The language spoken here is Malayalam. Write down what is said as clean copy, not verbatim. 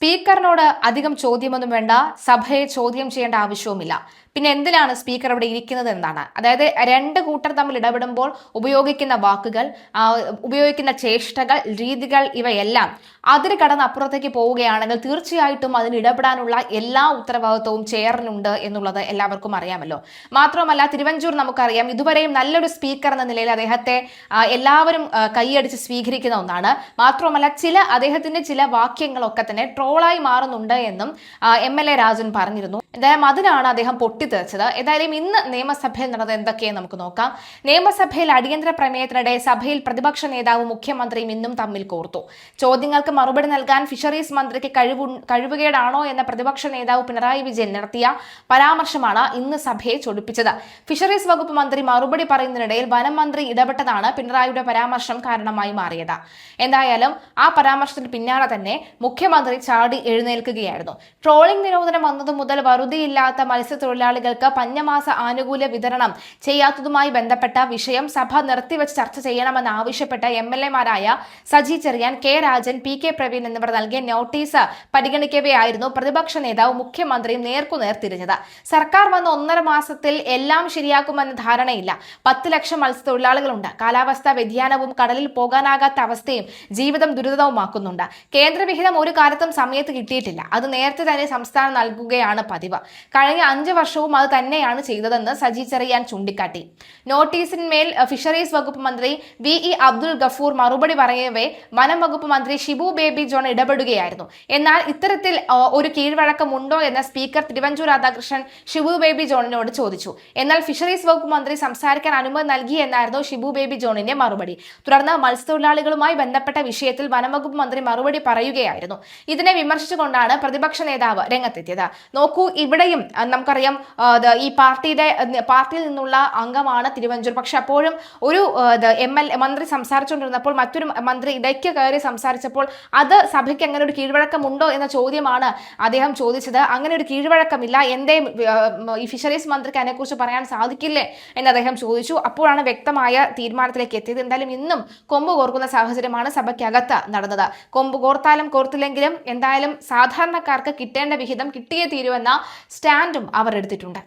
സ്പീക്കറിനോട് അധികം ചോദ്യമൊന്നും വേണ്ട, സഭയെ ചോദ്യം ചെയ്യേണ്ട ആവശ്യവുമില്ല. പിന്നെ എന്തിനാണ് സ്പീക്കർ അവിടെ ഇരിക്കുന്നത് എന്നാണ്. അതായത് രണ്ട് കൂട്ടർ തമ്മിൽ ഇടപെടുമ്പോൾ ഉപയോഗിക്കുന്ന വാക്കുകൾ, ഉപയോഗിക്കുന്ന ചേഷ്ടകൾ, രീതികൾ ഇവയെല്ലാം അതിന് കടന്ന് അപ്പുറത്തേക്ക് പോവുകയാണെങ്കിൽ തീർച്ചയായിട്ടും അതിന് ഇടപെടാനുള്ള എല്ലാ ഉത്തരവാദിത്വവും ചെയറിനുണ്ട് എന്നുള്ളത് എല്ലാവർക്കും അറിയാമല്ലോ. മാത്രമല്ല, തിരുവഞ്ചൂർ നമുക്കറിയാം, ഇതുവരെയും നല്ലൊരു സ്പീക്കർ എന്ന നിലയിൽ അദ്ദേഹത്തെ എല്ലാവരും കൈയടിച്ച് സ്വീകരിക്കുന്ന ഒന്നാണ്. മാത്രമല്ല, അദ്ദേഹത്തിന്റെ ചില വാക്യങ്ങളൊക്കെ തന്നെ ട്രോളായി മാറുന്നുണ്ട് എന്നും MLA രാജൻ പറഞ്ഞിരുന്നു. എന്തായാലും അതിനാണ് അദ്ദേഹം പൊട്ടിത്തെറിച്ചത്. ഏതായാലും ഇന്ന് നിയമസഭയിൽ നടന്നത് എന്തൊക്കെയെന്ന് നമുക്ക് നോക്കാം. നിയമസഭയിൽ അടിയന്തര പ്രമേയത്തിനിടെ സഭയിൽ പ്രതിപക്ഷ നേതാവും മുഖ്യമന്ത്രിയും ഇന്നും തമ്മിൽ കോർത്തു. ചോദ്യങ്ങൾക്ക് മറുപടി നൽകാൻ ഫിഷറീസ് മന്ത്രിക്ക് കഴിവുകേടാണോ എന്ന പ്രതിപക്ഷ നേതാവ് പിണറായി വിജയൻ നടത്തിയ പരാമർശമാണ് ഇന്ന് സഭയെ ചൊടിപ്പിച്ചത്. ഫിഷറീസ് വകുപ്പ് മന്ത്രി മറുപടി പറയുന്നതിനിടയിൽ വനം മന്ത്രി ഇടപെട്ടതാണ് പിണറായിയുടെ പരാമർശം കാരണമായി മാറിയത്. എന്തായാലും ആ പരാമർശത്തിന് പിന്നാലെ തന്നെ മുഖ്യമന്ത്രി ചാടി എഴുന്നേൽക്കുകയായിരുന്നു. ട്രോളിംഗ് നിരോധനം വന്നതു മുതൽ വറുതിയില്ലാത്ത മത്സ്യത്തൊഴിലാളികൾക്ക് പഞ്ഞമാസ ആനുകൂല്യ വിതരണം ചെയ്യാത്തതുമായി ബന്ധപ്പെട്ട വിഷയം സഭ നിർത്തിവെച്ച് ചർച്ച ചെയ്യണമെന്ന് ആവശ്യപ്പെട്ട MLA-മാരായ സജി ചെറിയാൻ, K രാജൻ, PK പ്രവീൺ എന്നിവർ നൽകിയ നോട്ടീസ് പരിഗണിക്കവെയായിരുന്നു പ്രതിപക്ഷ നേതാവ് മുഖ്യമന്ത്രിയും നേർക്കുനേർ തിരിഞ്ഞത്. സർക്കാർ വന്ന 1.5 മാസത്തിൽ എല്ലാം ശരിയാക്കുമെന്ന ധാരണയില്ല. 10 ലക്ഷം മത്സ്യത്തൊഴിലാളികളുണ്ട്. കാലാവസ്ഥാ വ്യതിയാനവും കടലിൽ പോകാനാകാത്ത അവസ്ഥയും ജീവിതം ദുരിതവുമാക്കുന്നുണ്ട്. കേന്ദ്രവിഹിതം ഒരു കാലത്തും സമയത്ത് കിട്ടിയിട്ടില്ല. അത് നേരത്തെ തന്നെ സംസ്ഥാനം നൽകുകയാണ് പതിവ്. കഴിഞ്ഞ 5 വർഷവും അത് തന്നെയാണ് ചെയ്തതെന്ന് സജി ചെറിയാൻ ചൂണ്ടിക്കാട്ടി. നോട്ടീസിന്മേൽ ഫിഷറീസ് വകുപ്പ് മന്ത്രി VE അബ്ദുൾ ഗഫൂർ മറുപടി പറയവേ വനം വകുപ്പ് മന്ത്രി ഷിബു ബേബി ജോൺ ഇടപെടുകയായിരുന്നു. എന്നാൽ ഇത്തരത്തിൽ ഒരു കീഴ്വഴക്കമുണ്ടോ എന്ന സ്പീക്കർ തിരുവഞ്ചൂർ രാധാകൃഷ്ണൻ ഷിബു ബേബി ജോണിനോട് ചോദിച്ചു. എന്നാൽ ഫിഷറീസ് വകുപ്പ് മന്ത്രി സംസാരിക്കാൻ അനുമതി നൽകി എന്നായിരുന്നു ഷിബു ബേബി ജോണിന്റെ മറുപടി. തുടർന്ന് മത്സ്യത്തൊഴിലാളികളുമായി ബന്ധപ്പെട്ട വിഷയത്തിൽ വനംവകുപ്പ് മന്ത്രി മറുപടി പറയുകയായിരുന്നു. ഇതിനെ വിമർശിച്ചുകൊണ്ടാണ് പ്രതിപക്ഷ നേതാവ് രംഗത്തെത്തിയത്. നോക്കൂ, ഇവിടെയും നമുക്കറിയാം, ഈ പാർട്ടിയിൽ നിന്നുള്ള അംഗമാണ് തിരുവഞ്ചൂർ. പക്ഷെ അപ്പോഴും ഒരു മന്ത്രി സംസാരിച്ചുകൊണ്ടിരുന്നപ്പോൾ മറ്റൊരു മന്ത്രി ഇടയ്ക്ക് കയറി സംസാരിച്ചപ്പോൾ അത് സഭയ്ക്ക് അങ്ങനെ ഒരു കീഴ്വഴക്കമുണ്ടോ എന്ന ചോദ്യമാണ് അദ്ദേഹം ചോദിച്ചത്. അങ്ങനെ ഒരു കീഴ്വഴക്കമില്ല, എന്തേ ഈ ഫിഷറീസ് മന്ത്രിക്ക് അതിനെക്കുറിച്ച് പറയാൻ സാധിക്കില്ലേ എന്ന് അദ്ദേഹം ചോദിച്ചു. അപ്പോഴാണ് വ്യക്തമായ തീരുമാനത്തിലേക്ക് എത്തിയത്. എന്തായാലും ഇന്നും കൊമ്പ് കോർക്കുന്ന സാഹചര്യമാണ് സഭയ്ക്കകത്ത് നടന്നത്. കൊമ്പ് കോർത്താലും കോർത്തില്ലെങ്കിലും എന്തായാലും സാധാരണക്കാർക്ക് കിട്ടേണ്ട വിഹിതം കിട്ടിയേ തീരുമെന്ന സ്റ്റാൻഡും അവർ എടുത്തിട്ടുണ്ട്.